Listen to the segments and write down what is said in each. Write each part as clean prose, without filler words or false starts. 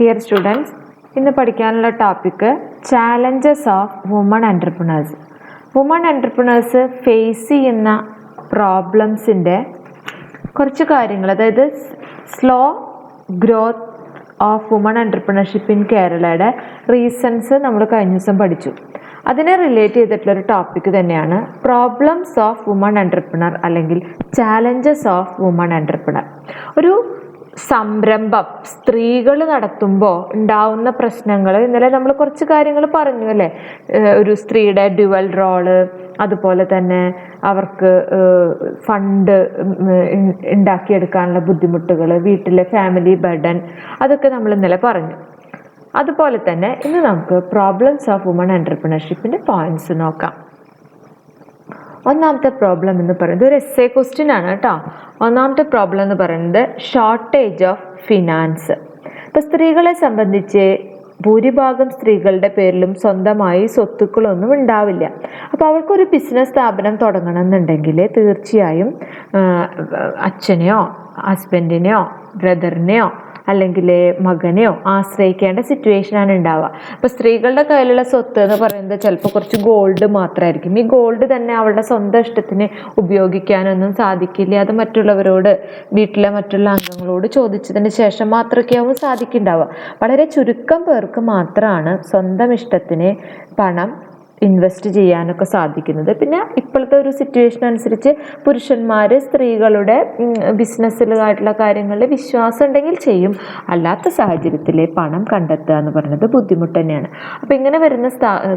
Dear students, ഇന്ന് പഠിക്കാനുള്ള topic challenges of women entrepreneurs. Women entrepreneurs face ചെയ്യുന്ന പ്രോബ്ലംസിൻ്റെ കുറച്ച് കാര്യങ്ങൾ, അതായത് slow growth of women entrepreneurship in കേരളയുടെ റീസൺസ് നമ്മൾ കഴിഞ്ഞ ദിവസം പഠിച്ചു. അതിനെ റിലേറ്റ് ചെയ്തിട്ടുള്ളൊരു ടോപ്പിക്ക് തന്നെയാണ് പ്രോബ്ലംസ് ഓഫ് വുമൺ എൻ്റർപ്രണർ അല്ലെങ്കിൽ ചാലഞ്ചസ് ഓഫ് വുമൺ എൻ്റർപ്രണർ. ഒരു സംരംഭം സ്ത്രീകൾ നടത്തുമ്പോൾ ഉണ്ടാവുന്ന പ്രശ്നങ്ങൾ, ഇന്നലെ നമ്മൾ കുറച്ച് കാര്യങ്ങൾ പറഞ്ഞു അല്ലേ. ഒരു സ്ത്രീയുടെ ഡ്യുവൽ റോള്, അതുപോലെ തന്നെ അവർക്ക് ഫണ്ട് ഉണ്ടാക്കിയെടുക്കാനുള്ള ബുദ്ധിമുട്ടുകൾ, വീട്ടിലെ ഫാമിലി ബർഡൻ, അതൊക്കെ നമ്മൾ ഇന്നലെ പറഞ്ഞു. അതുപോലെ തന്നെ ഇന്ന് നമുക്ക് പ്രോബ്ലംസ് ഓഫ് വുമൺ എൻ്റർപ്രണർഷിപ്പിൻ്റെ പോയിന്റ്സ് നോക്കാം. ഒന്നാമത്തെ പ്രോബ്ലം എന്ന് പറയുന്നത് ഒരു എസ്സേ ക്വസ്റ്റ്യൻ ആണ് കേട്ടോ. ഒന്നാമത്തെ പ്രോബ്ലം എന്ന് പറയുന്നത് ഷോർട്ടേജ് ഓഫ് ഫിനാൻസ്. ഇപ്പം സ്ത്രീകളെ സംബന്ധിച്ച് ഭൂരിഭാഗം സ്ത്രീകളുടെ പേരിലും സ്വന്തമായി സ്വത്തുക്കളൊന്നും ഉണ്ടാവില്ല. അപ്പോൾ അവർക്കൊരു ബിസിനസ് സ്ഥാപനം തുടങ്ങണം എന്നുണ്ടെങ്കിൽ തീർച്ചയായും അച്ഛനെയോ ഹസ്ബൻഡിനെയോ ബ്രദറിനെയോ അല്ലെങ്കിൽ മകനെയോ ആശ്രയിക്കേണ്ട സിറ്റുവേഷനാണ് ഉണ്ടാവുക. അപ്പോൾ സ്ത്രീകളുടെ കയ്യിലുള്ള സ്വത്ത് എന്ന് പറയുന്നത് ചിലപ്പോൾ കുറച്ച് ഗോൾഡ് മാത്രമായിരിക്കും. ഈ ഗോൾഡ് തന്നെ അവളുടെ സ്വന്തം ഇഷ്ടത്തിന് ഉപയോഗിക്കാനൊന്നും സാധിക്കില്ല. അത് മറ്റുള്ളവരോട്, വീട്ടിലെ മറ്റുള്ള അംഗങ്ങളോട് ചോദിച്ചതിന് ശേഷം മാത്രമൊക്കെയാവും സാധിക്കുന്നുണ്ടാവുക. വളരെ ചുരുക്കം പേർക്ക് മാത്രമാണ് സ്വന്തം ഇഷ്ടത്തിന് പണം ഇൻവെസ്റ്റ് ചെയ്യാനൊക്കെ സാധിക്കുന്നത്. പിന്നെ ഇപ്പോഴത്തെ ഒരു സിറ്റുവേഷൻ അനുസരിച്ച് പുരുഷന്മാർ സ്ത്രീകളുടെ ബിസിനസ്സിലായിട്ടുള്ള കാര്യങ്ങളിൽ വിശ്വാസം ഉണ്ടെങ്കിൽ ചെയ്യും. അല്ലാത്ത സാഹചര്യത്തിൽ പണം കണ്ടെത്തുക എന്ന് പറയുന്നത് ബുദ്ധിമുട്ട് തന്നെയാണ്. അപ്പോൾ ഇങ്ങനെ വരുന്ന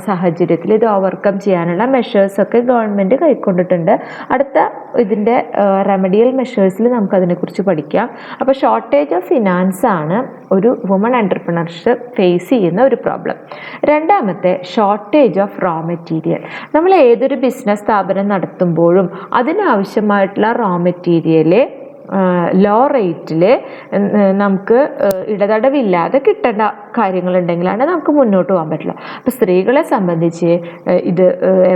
സാഹചര്യത്തിൽ ഇത് ഓവർകം ചെയ്യാനുള്ള മെഷേഴ്സൊക്കെ ഗവൺമെൻറ് കൈക്കൊണ്ടിട്ടുണ്ട്. അടുത്ത ഇതിൻ്റെ റെമഡിയൽ മെഷേഴ്സിൽ നമുക്കതിനെക്കുറിച്ച് പഠിക്കാം. അപ്പോൾ ഷോർട്ടേജ് ഓഫ് ഫിനാൻസ് ആണ് ഒരു വുമൺ എൻ്റർപ്രണർഷിപ്പ് ഫേസ് ചെയ്യുന്ന ഒരു പ്രോബ്ലം. രണ്ടാമത്തെ ഷോർട്ടേജ് ഓഫ് റോ മെറ്റീരിയൽ. നമ്മൾ ഏതൊരു ബിസിനസ് സ്ഥാപനം നടത്തുമ്പോഴും അതിനാവശ്യമായിട്ടുള്ള റോ മെറ്റീരിയൽ ലോ റേറ്റിൽ നമുക്ക് ഇടതടവില്ലാതെ കിട്ടേണ്ട കാര്യങ്ങളുണ്ടെങ്കിലാണ് നമുക്ക് മുന്നോട്ട് പോകാൻ പറ്റില്ല. അപ്പോൾ സ്ത്രീകളെ സംബന്ധിച്ച് ഇത്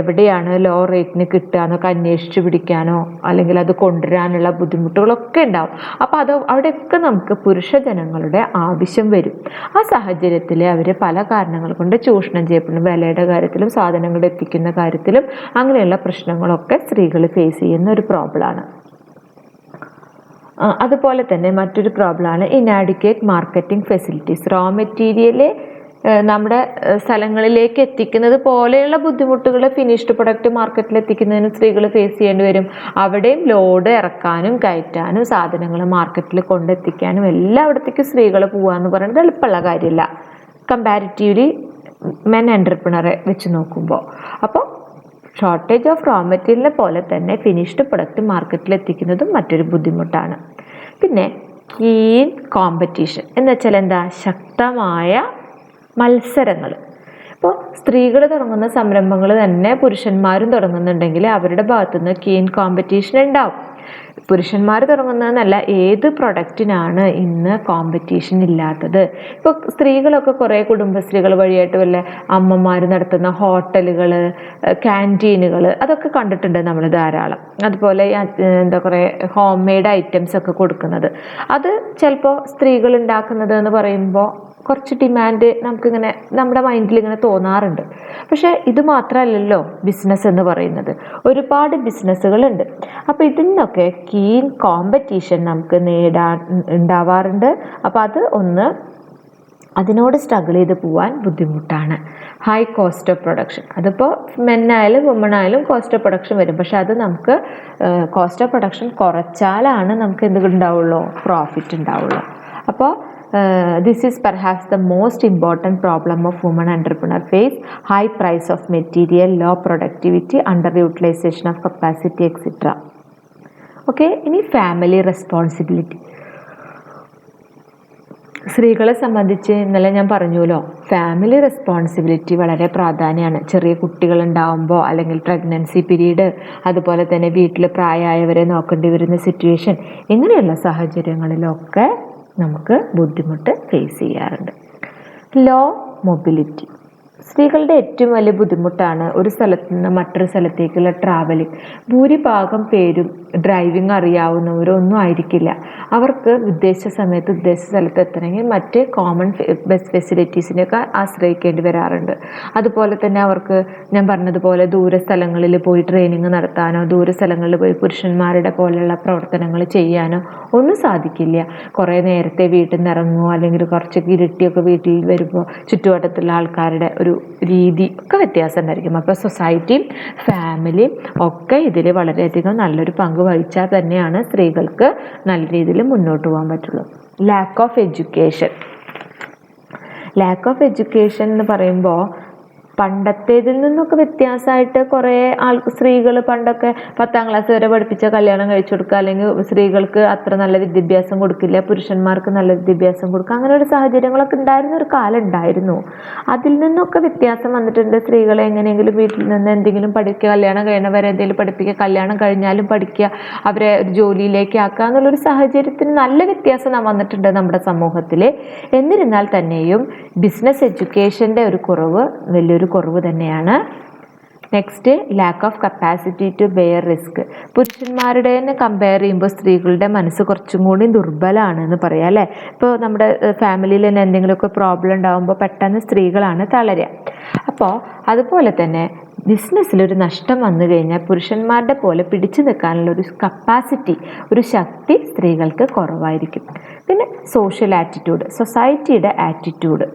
എവിടെയാണ് ലോ റേറ്റിന് കിട്ടുക എന്നൊക്കെ അന്വേഷിച്ച് പിടിക്കാനോ അല്ലെങ്കിൽ അത് കൊണ്ടുവരാനുള്ള ബുദ്ധിമുട്ടുകളൊക്കെ ഉണ്ടാവും. അപ്പോൾ അവിടെയൊക്കെ നമുക്ക് പുരുഷജനങ്ങളുടെ ആവശ്യം വരും. ആ സാഹചര്യത്തിൽ അവർ പല കാരണങ്ങൾ കൊണ്ട് ചൂഷണം ചെയ്യപ്പെടുന്നു. വിലയുടെ കാര്യത്തിലും സാധനങ്ങൾ എത്തിക്കുന്ന കാര്യത്തിലും അങ്ങനെയുള്ള പ്രശ്നങ്ങളൊക്കെ സ്ത്രീകൾ ഫേസ് ചെയ്യുന്ന ഒരു പ്രോബ്ലമാണ്. അതുപോലെ തന്നെ മറ്റൊരു പ്രോബ്ലമാണ് inadequate marketing facilities. Raw material നമ്മുടെ സ്ഥലങ്ങളിലേക്ക് എത്തിക്കുന്നത് പോലെയുള്ള ബുദ്ധിമുട്ടുകൾ ഫിനിഷ്ഡ് പ്രൊഡക്റ്റ് മാർക്കറ്റിൽ എത്തിക്കുന്നതിന് സ്ത്രീകൾ ഫേസ് ചെയ്യേണ്ടി വരും. അവിടെയും ലോഡ് ഇറക്കാനും കയറ്റാനും സാധനങ്ങൾ മാർക്കറ്റിൽ കൊണ്ടെത്തിക്കാനും എല്ലായിടത്തേക്കും സ്ത്രീകൾ പോകാമെന്ന് പറയുന്നത് എളുപ്പമുള്ള കാര്യമില്ല കമ്പാരിറ്റീവ്ലി മെൻ എൻ്റർപ്രണറെ വെച്ച് നോക്കുമ്പോൾ. അപ്പോൾ ഷോർട്ടേജ് ഓഫ് റോ മെറ്റീരിയലിനെ പോലെ തന്നെ ഫിനിഷ്ഡ് പ്രൊഡക്റ്റ് മാർക്കറ്റിൽ എത്തിക്കുന്നതും മറ്റൊരു ബുദ്ധിമുട്ടാണ്. പിന്നെ കീൻ കോമ്പറ്റീഷൻ എന്ന് വെച്ചാൽ എന്താ? ശക്തമായ മത്സരങ്ങൾ. ഇപ്പോൾ സ്ത്രീകൾ തുടങ്ങുന്ന സംരംഭങ്ങൾ തന്നെ പുരുഷന്മാരും തുടങ്ങുന്നുണ്ടെങ്കിൽ അവരുടെ ഭാഗത്തുനിന്ന് കീൻ കോമ്പറ്റീഷൻ ഉണ്ടാവും. പുരുഷന്മാർ തുടങ്ങുന്നതെന്നല്ല, ഏത് പ്രൊഡക്റ്റിനാണ് ഇന്ന് കോമ്പറ്റീഷൻ ഇല്ലാത്തത്? ഇപ്പോൾ സ്ത്രീകളൊക്കെ കുറേ കുടുംബശ്രീകൾ വഴിയായിട്ട് വല്ല അമ്മമാർ നടത്തുന്ന ഹോട്ടലുകൾ, ക്യാൻറ്റീനുകൾ, അതൊക്കെ കണ്ടിട്ടുണ്ട് നമ്മൾ ധാരാളം. അതുപോലെ കുറേ ഹോം മെയ്ഡ് ഐറ്റംസ് ഒക്കെ കൊടുക്കുന്നത്, അത് ചിലപ്പോൾ സ്ത്രീകൾ ഉണ്ടാക്കുന്നത് എന്ന് പറയുമ്പോൾ കുറച്ച് ഡിമാൻഡ് നമുക്കിങ്ങനെ നമ്മുടെ മൈൻഡിൽ ഇങ്ങനെ തോന്നാറുണ്ട്. പക്ഷേ ഇത് മാത്രമല്ലല്ലോ ബിസിനസ് എന്ന് പറയുന്നത്, ഒരുപാട് ബിസിനസ്സുകളുണ്ട്. അപ്പോൾ ഇതിനൊക്കെ കീൻ കോമ്പറ്റീഷൻ നമുക്ക് ഉണ്ടാവാറുണ്ട്. അപ്പോൾ അതിനോട് സ്ട്രഗിൾ ചെയ്ത് പോകാൻ ബുദ്ധിമുട്ടാണ്. ഹൈ കോസ്റ്റ് ഓഫ് പ്രൊഡക്ഷൻ, അതിപ്പോൾ മെന്നായാലും വുമണായാലും കോസ്റ്റ് ഓഫ് പ്രൊഡക്ഷൻ വരും. പക്ഷെ അത് നമുക്ക് കോസ്റ്റ് ഓഫ് പ്രൊഡക്ഷൻ കുറച്ചാലാണ് നമുക്ക് എന്ത് ഉണ്ടാവുള്ളൂ? പ്രോഫിറ്റ് ഉണ്ടാവുള്ളൂ. അപ്പോൾ this is perhaps the most important problem of women entrepreneur face: high price of material, low productivity, underutilization of capacity, etc. Okay, ഇനി ഫാമിലി റെസ്പോൺസിബിലിറ്റി. സ്ത്രീകളെ സംബന്ധിച്ച് ഇന്നലെ ഞാൻ പറഞ്ഞുല്ലോ, ഫാമിലി റെസ്പോൺസിബിലിറ്റി വളരെ പ്രാധാന്യമാണ്. ചെറിയ കുട്ടികളുണ്ടാവുമ്പോൾ അല്ലെങ്കിൽ പ്രഗ്നൻസി പീരീഡ്, അതുപോലെ തന്നെ വീട്ടിൽ പ്രായമായവരെ നോക്കേണ്ടി വരുന്ന സിറ്റുവേഷൻ, ഇങ്ങനെയുള്ള സാഹചര്യങ്ങളിലൊക്കെ നമുക്ക് ബുദ്ധിമുട്ട് ഫേസ് ചെയ്യാറുണ്ട്. Low mobility. സ്ത്രീകളുടെ ഏറ്റവും വലിയ ബുദ്ധിമുട്ടാണ് ഒരു സ്ഥലത്ത് നിന്ന് മറ്റൊരു സ്ഥലത്തേക്കുള്ള ട്രാവലിംഗ്. ഭൂരിഭാഗം പേരും ഡ്രൈവിംഗ് അറിയാവുന്നവരോ ഒന്നും ആയിരിക്കില്ല. അവർക്ക് ഉദ്ദേശിച്ച സമയത്ത് ഉദ്ദേശിച്ച സ്ഥലത്ത് എത്തണമെങ്കിൽ മറ്റ് കോമൺ ബസ് ഫെസിലിറ്റീസിനെയൊക്കെ ആശ്രയിക്കേണ്ടി വരാറുണ്ട്. അതുപോലെ തന്നെ അവർക്ക് ഞാൻ പറഞ്ഞതുപോലെ ദൂര സ്ഥലങ്ങളിൽ പോയി ട്രെയിനിങ് നടത്താനോ ദൂര സ്ഥലങ്ങളിൽ പോയി പുരുഷന്മാരുടെ പോലെയുള്ള പ്രവർത്തനങ്ങൾ ചെയ്യാനോ ഒന്നും സാധിക്കില്ല. കുറേ നേരത്തെ വീട്ടിൽ നിന്ന് ഇറങ്ങുമോ അല്ലെങ്കിൽ കുറച്ച് ഇരുട്ടിയൊക്കെ വീട്ടിൽ വരുമ്പോൾ ചുറ്റുവട്ടത്തുള്ള ആൾക്കാരുടെ ഒരു രീതി ഒക്കെ വ്യത്യാസം ഉണ്ടായിരിക്കും. അപ്പോൾ സൊസൈറ്റിയും ഫാമിലിയും ഒക്കെ ഇതിൽ വളരെയധികം നല്ലൊരു പങ്ക് വഹിച്ചാൽ തന്നെയാണ് സ്ത്രീകൾക്ക് നല്ല രീതിയിൽ മുന്നോട്ട് പോകാൻ പറ്റുള്ളൂ. ലാക്ക് ഓഫ് എഡ്യൂക്കേഷൻ എന്ന് പറയുമ്പോൾ പണ്ടത്തേതിൽ നിന്നൊക്കെ വ്യത്യാസമായിട്ട് കുറേ സ്ത്രീകൾ പണ്ടൊക്കെ 10ാം ക്ലാസ് വരെ പഠിപ്പിച്ച കല്യാണം കഴിച്ചു കൊടുക്കുക, അല്ലെങ്കിൽ സ്ത്രീകൾക്ക് അത്ര നല്ല വിദ്യാഭ്യാസം കൊടുക്കില്ല, പുരുഷന്മാർക്ക് നല്ല വിദ്യാഭ്യാസം കൊടുക്കുക, അങ്ങനെ ഒരു സാഹചര്യങ്ങളൊക്കെ ഉണ്ടായിരുന്ന ഒരു കാലം ഉണ്ടായിരുന്നു. അതിൽ നിന്നൊക്കെ വ്യത്യാസം വന്നിട്ടുണ്ട്. സ്ത്രീകളെ എങ്ങനെയെങ്കിലും വീട്ടിൽ നിന്ന് എന്തെങ്കിലും പഠിക്കുക, കല്യാണം കഴിയണവരെ എന്തെങ്കിലും പഠിപ്പിക്കുക, കല്യാണം കഴിഞ്ഞാലും പഠിക്കുക, അവരെ ഒരു ജോലിയിലേക്ക് ആക്കുക എന്നുള്ളൊരു സാഹചര്യത്തിന് നല്ല വ്യത്യാസം വന്നിട്ടുണ്ട് നമ്മുടെ സമൂഹത്തിൽ. എന്നിരുന്നാൽ തന്നെയും ബിസിനസ് എഡ്യൂക്കേഷൻ്റെ ഒരു കുറവ് വലിയൊരു കുറവ് തന്നെയാണ്. Next, lack of capacity to bear risk. പുരുഷന്മാരുടെ തന്നെ കമ്പയർ ചെയ്യുമ്പോൾ സ്ത്രീകളുടെ മനസ്സ് കുറച്ചും കൂടി ദുർബലമാണ് എന്ന് പറയാം അല്ലേ. ഇപ്പോൾ നമ്മുടെ ഫാമിലിയിൽ തന്നെ എന്തെങ്കിലുമൊക്കെ പ്രോബ്ലം ഉണ്ടാകുമ്പോൾ പെട്ടെന്ന് സ്ത്രീകളാണ് തളരുക. അപ്പോൾ അതുപോലെ തന്നെ ബിസിനസ്സിലൊരു നഷ്ടം വന്നു കഴിഞ്ഞാൽ പുരുഷന്മാരുടെ പോലെ പിടിച്ചു നിൽക്കാനുള്ള ഒരു കപ്പാസിറ്റി, ഒരു ശക്തി സ്ത്രീകൾക്ക് കുറവായിരിക്കും. പിന്നെ സോഷ്യൽ ആറ്റിറ്റ്യൂഡ്, സൊസൈറ്റിയുടെ ആറ്റിറ്റ്യൂഡ്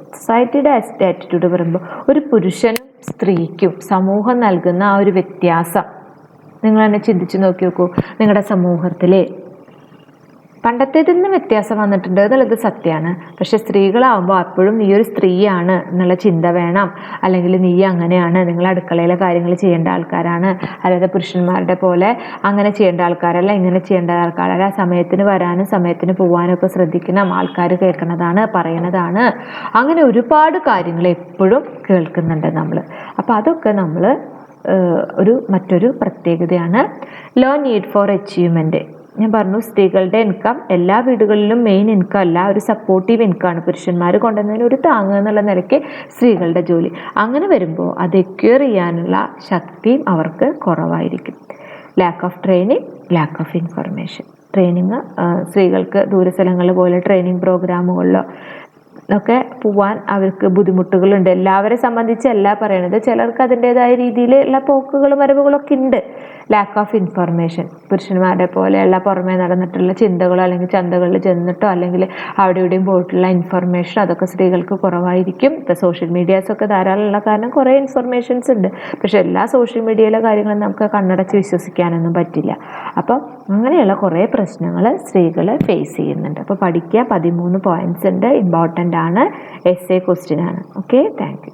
പറയുമ്പോൾ ഒരു പുരുഷനും സ്ത്രീക്കും സമൂഹം നൽകുന്ന ആ ഒരു വ്യത്യാസം നിങ്ങൾ തന്നെ ചിന്തിച്ച് നോക്കി നോക്കൂ. നിങ്ങളുടെ സമൂഹത്തിൽ പണ്ടത്തേതിൽ നിന്ന് വ്യത്യാസം വന്നിട്ടുണ്ട് എന്നുള്ളത് സത്യമാണ്. പക്ഷെ സ്ത്രീകളാവുമ്പോൾ അപ്പോഴും നീ ഒരു സ്ത്രീയാണ് എന്നുള്ള ചിന്ത വേണം. അല്ലെങ്കിൽ നീ അങ്ങനെയാണ്, നിങ്ങൾ അടുക്കളയിലെ കാര്യങ്ങൾ ചെയ്യേണ്ട ആൾക്കാരാണ്, അല്ലാതെ പുരുഷന്മാരുടെ പോലെ അങ്ങനെ ചെയ്യേണ്ട ആൾക്കാരല്ല, ഇങ്ങനെ ചെയ്യേണ്ട ആൾക്കാരല്ല, സമയത്തിന് വരാനും സമയത്തിന് പോകാനും ഒക്കെ ശ്രദ്ധിക്കണം, ആൾക്കാർ കേൾക്കുന്നതാണ് പറയണതാണ്, അങ്ങനെ ഒരുപാട് കാര്യങ്ങൾ എപ്പോഴും കേൾക്കുന്നുണ്ട് നമ്മൾ. അപ്പോൾ അതൊക്കെ നമ്മൾ മറ്റൊരു പ്രത്യേകതയാണ്. Low need for achievement. ഞാൻ പറഞ്ഞു, സ്ത്രീകളുടെ ഇൻകം എല്ലാ വീടുകളിലും മെയിൻ ഇൻകം അല്ല, ഒരു സപ്പോർട്ടീവ് ഇൻകമാണ്. പുരുഷന്മാർ കൊണ്ടുവന്നതിന് ഒരു താങ്ങ് എന്നുള്ള നിലയ്ക്ക് സ്ത്രീകളുടെ ജോലി. അങ്ങനെ വരുമ്പോൾ അത് എക്വയർ ചെയ്യാനുള്ള ശക്തിയും അവർക്ക് കുറവായിരിക്കും. Lack of training, lack of information. Training സ്ത്രീകൾക്ക് ദൂരസ്ഥലങ്ങളിൽ പോലെ ട്രെയിനിങ് പ്രോഗ്രാമുകളിലോ ഒക്കെ പോവാൻ അവർക്ക് ബുദ്ധിമുട്ടുകളുണ്ട്. എല്ലാവരെ സംബന്ധിച്ചല്ല പറയണത്, ചിലർക്ക് അതിൻ്റെതായ രീതിയിലുള്ള പോക്കുകളും വരവുകളൊക്കെ ഉണ്ട്. ലാക്ക് ഓഫ് ഇൻഫർമേഷൻ, പുരുഷന്മാരുടെ പോലെയുള്ള പുറമേ നടന്നിട്ടുള്ള ചിന്തകളോ അല്ലെങ്കിൽ ചന്തകളിൽ ചെന്നിട്ടോ അല്ലെങ്കിൽ അവിടെ ഇവിടെയും പോയിട്ടുള്ള ഇൻഫർമേഷൻ അതൊക്കെ സ്ത്രീകൾക്ക് കുറവായിരിക്കും. ഇപ്പോൾ സോഷ്യൽ മീഡിയാസൊക്കെ ധാരാളമുള്ള കാരണം കുറേ ഇൻഫർമേഷൻസ് ഉണ്ട്. പക്ഷെ എല്ലാ സോഷ്യൽ മീഡിയയിലെ കാര്യങ്ങളും നമുക്ക് കണ്ണടച്ച് വിശ്വസിക്കാനൊന്നും പറ്റില്ല. അപ്പം അങ്ങനെയുള്ള കുറേ പ്രശ്നങ്ങൾ സ്ത്രീകൾ ഫേസ് ചെയ്യുന്നുണ്ട്. അപ്പോൾ പഠിക്കുക, 13 പോയിന്റ്സ് ഉണ്ട്, ഇമ്പോർട്ടൻ്റ് ആണ്, essay ക്വസ്റ്റ്യൻ ആണ്. Okay, thank you.